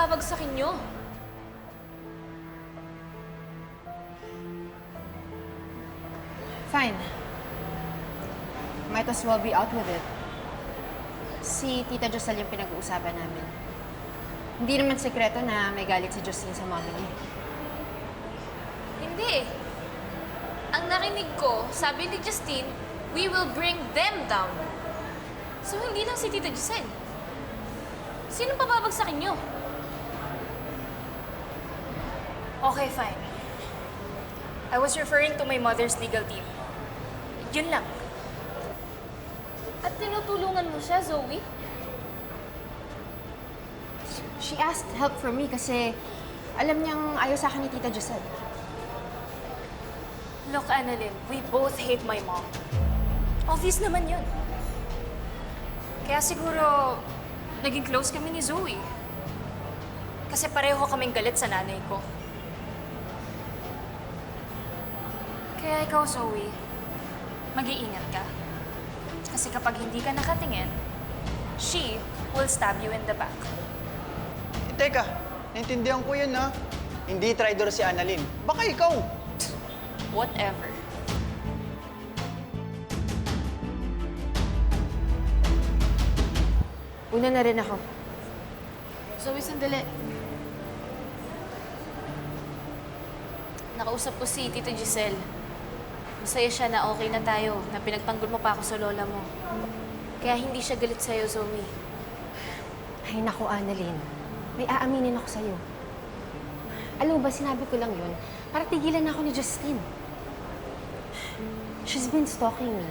pababagsakin nyo? Fine. Might as well be out with it. Si Tita Josel yung pinag-uusapan namin. Hindi naman sekreto na may galit si Justine sa mommy niya. Hindi. Ang narinig ko, sabi ni Justine, we will bring them down. So, hindi lang si Tita Giselle. Sino pababagsakin nyo? Okay, fine. I was referring to my mother's legal team. Yun lang. At tinutulungan mo siya, Zoe? She asked help from me kasi alam niyang ayaw sa akin ni Tita Josel. Look, Annalyn, we both hate my mom. Obvious naman yun. Kaya siguro, naging close kami ni Zoe. Kasi pareho kaming galit sa nanay ko. Kaya ikaw, Zoe, mag-iingat ka. Kasi kapag hindi ka nakatingin, she will stab you in the back. Teka, naintindihan ko yun, ha? Hindi traitor si Annalyn. Baka ikaw. Whatever. Una na rin ako. Zoe, sandali. Nakausap ko si Tita Giselle. Masaya siya na okay na tayo, na pinagtanggol mo pa ako sa lola mo. Kaya hindi siya galit sa'yo, Zoe. Ay, naku, Annalyn. May aaminin ako sa'yo. Alam mo ba, sinabi ko lang yun para tigilan ako ni Justine. She's been stalking me.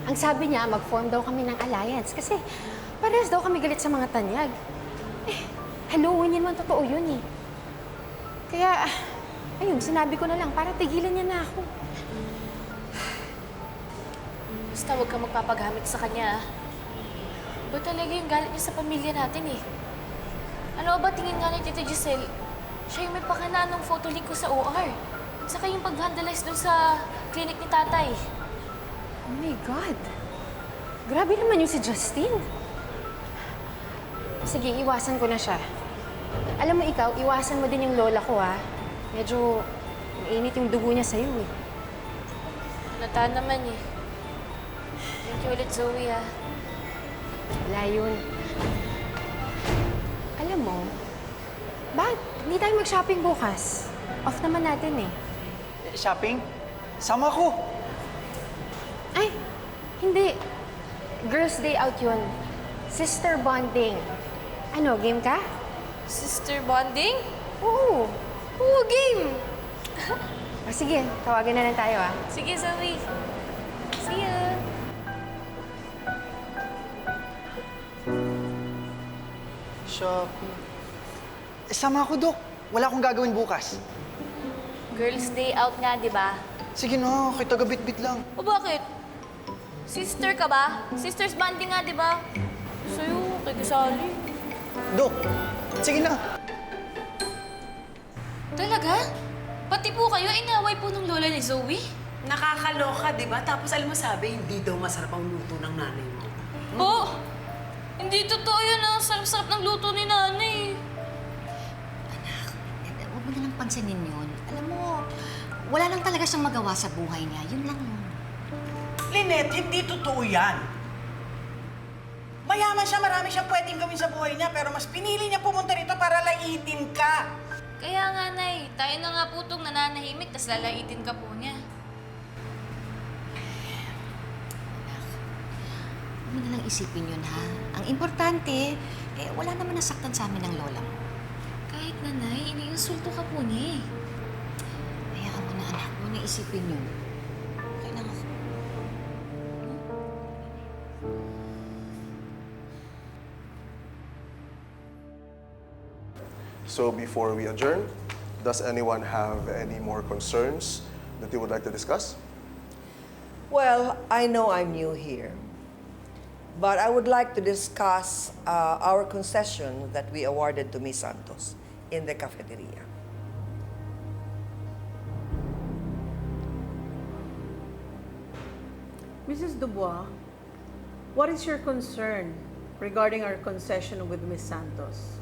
Ang sabi niya, mag-form daw kami ng alliance kasi parehas daw kami galit sa mga tanyag. Eh, hello, hindi naman totoo yun eh. Kaya, ayun, sinabi ko na lang para tigilan niya na ako. Basta huwag ka magpapagamit sa kanya, ah. Ba talaga yung galit niya sa pamilya natin, eh. Ano ba tingin nga ni Tita Giselle? Siya yung may pakana nung photo link ko sa OR. At saka yung pag-vandalize dun sa clinic ni tatay. Oh my God. Grabe naman yung si Justine. Sige, iwasan ko na siya. Alam mo ikaw, iwasan mo din yung lola ko, ha? Medyo mainit yung dugo niya sa'yo, eh. Nata naman, eh. Thank you ulit, Zoe, ah. Wala yun. Alam mo, bakit hindi tayo mag-shopping bukas? Off naman natin, eh. Shopping? Sama ko. Ay, hindi. Girls' day out yun. Sister bonding. Ano, game ka? Sister bonding? Oo. Oo, game! O sige, tawagan na lang tayo, ah. Sige, Zoe. See ya! Shopping. Sama ko, Dok. Wala akong gagawin bukas. Girls' day out nga, di ba? Sige na, kay taga-bit-bit lang. O bakit? Sister ka ba? Sisters bonding nga, di ba? Sa'yo, kay Kasali. Dok, sige na. Talaga? Pati po kayo, inaway po ng lola ni Zoe? Nakakaloka, di ba? Tapos alam mo sabi, hindi daw masarap ang luto ng nanay mo. Oh! Hindi totoo yun, ah. Sarap-sarap ng luto ni nanay. Huwag mo nalang pansinin yun. Alam mo, wala lang talaga siyang magawa sa buhay niya. Yun lang yun. Lynette, hindi totoo yan. Mayaman siya, marami siyang pwedeng gawin sa buhay niya, pero mas pinili niya pumunta rito para laitin ka. Kaya nga, Nay, tayo na nga po itong nananahimik, tas lalaitin ka po niya. Huwag mo nalang isipin yun, ha? Ang importante, wala naman nasaktan sa amin ng lola mo. Kahit na, Nay, iniinsulto ka po niya, eh. Hayaan mo na, anak. Huwag mo na isipin yun. Okay lang ako. So before we adjourn, does anyone have any more concerns that you would like to discuss? Well, I know I'm new here, but I would like to discuss our concession that we awarded to Miss Santos in the cafeteria. Mrs. Dubois, what is your concern regarding our concession with Ms. Santos?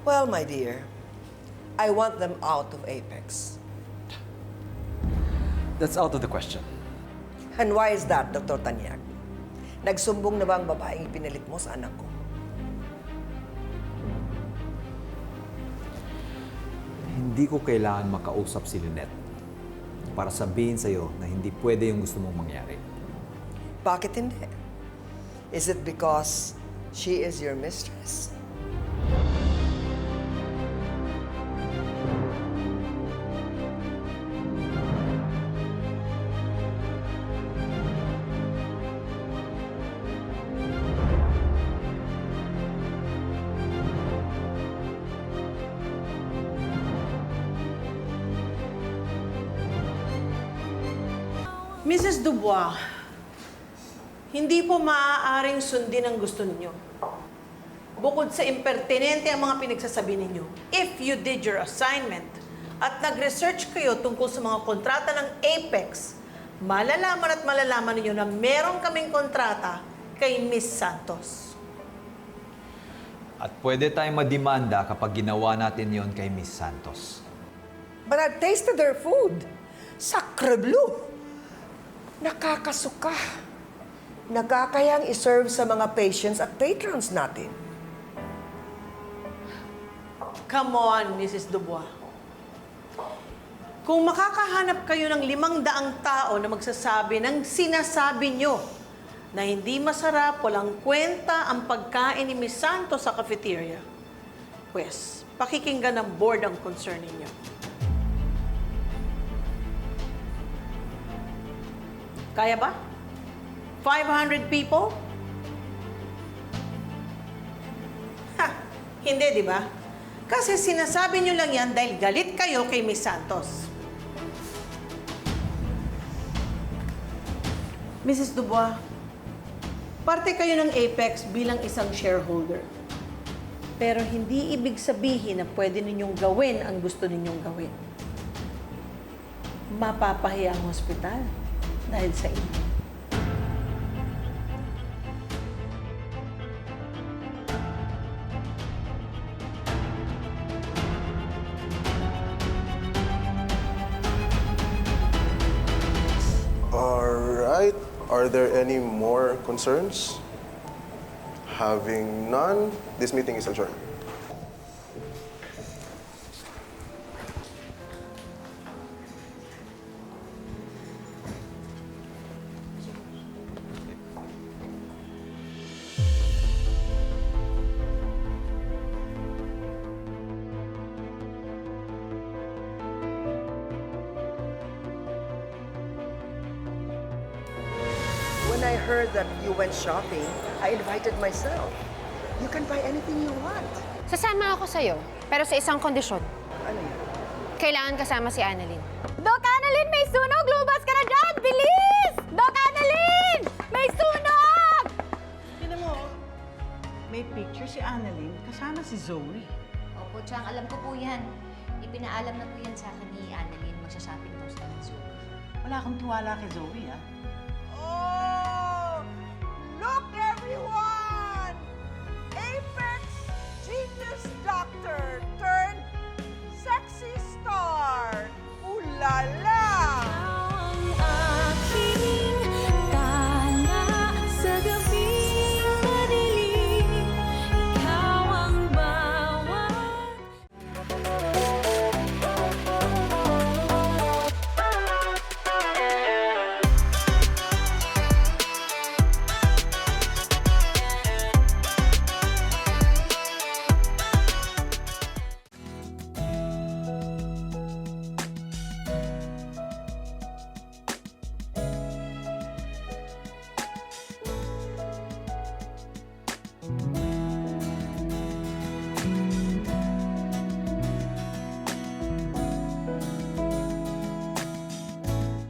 Well, my dear, I want them out of Apex. That's out of the question. And why is that, Dr. Tanyag? Nagsumbong na ba ang babaeng ipinalit mo sa anak ko? Hindi ko kailangan makausap si Lynette para sabihin sa'yo na hindi pwede yung gusto mong mangyari. Bakit hindi? Is it because she is your mistress? Mrs. Dubois, hindi po maaaring sundin ang gusto ninyo. Bukod sa impertinente ang mga pinagsasabi ninyo, if you did your assignment at nag-research kayo tungkol sa mga kontrata ng Apex, malalaman ninyo na meron kaming kontrata kay Miss Santos. At pwede tayong madimanda kapag ginawa natin yon kay Miss Santos. But I've tasted their food. Sacre bleu! Nakakasuka. Nakakayang iserve sa mga patients at patrons natin. Come on, Mrs. Dubois. Kung makakahanap kayo ng 500 tao na magsasabi ng sinasabi nyo na hindi masarap, walang kwenta ang pagkain ni Miss Santos sa cafeteria, pues, pakikinggan ng board ang concern ninyo. Kaya ba? 500 people? Ha! Hindi, di ba? Kasi sinasabi nyo lang yan dahil galit kayo kay Miss Santos. Mrs. Dubois, parte kayo ng Apex bilang isang shareholder. Pero hindi ibig sabihin na pwede ninyong gawin ang gusto ninyong gawin. Mapapahiya ang hospital dahil sa inyo. Alright, are there any more concerns? Having none, this meeting is adjourned. When I heard that you went shopping, I invited myself. You can buy anything you want. Sasama ako sa'yo, pero sa isang kondisyon. Ano yun? Kailangan kasama si Annalyn. Doc Annalyn, may sunog! Lumabas ka na dyan! Bilis! Doc Annalyn! May sunog! Tignan mo, may picture si Annalyn kasama si Zoe. Opo, Chang, alam ko po yan. Ipinaalam na po yan sa akin ni Annalyn. Magsashopping daw sa Zoe. Wala akong tiwala kay Zoe, ha?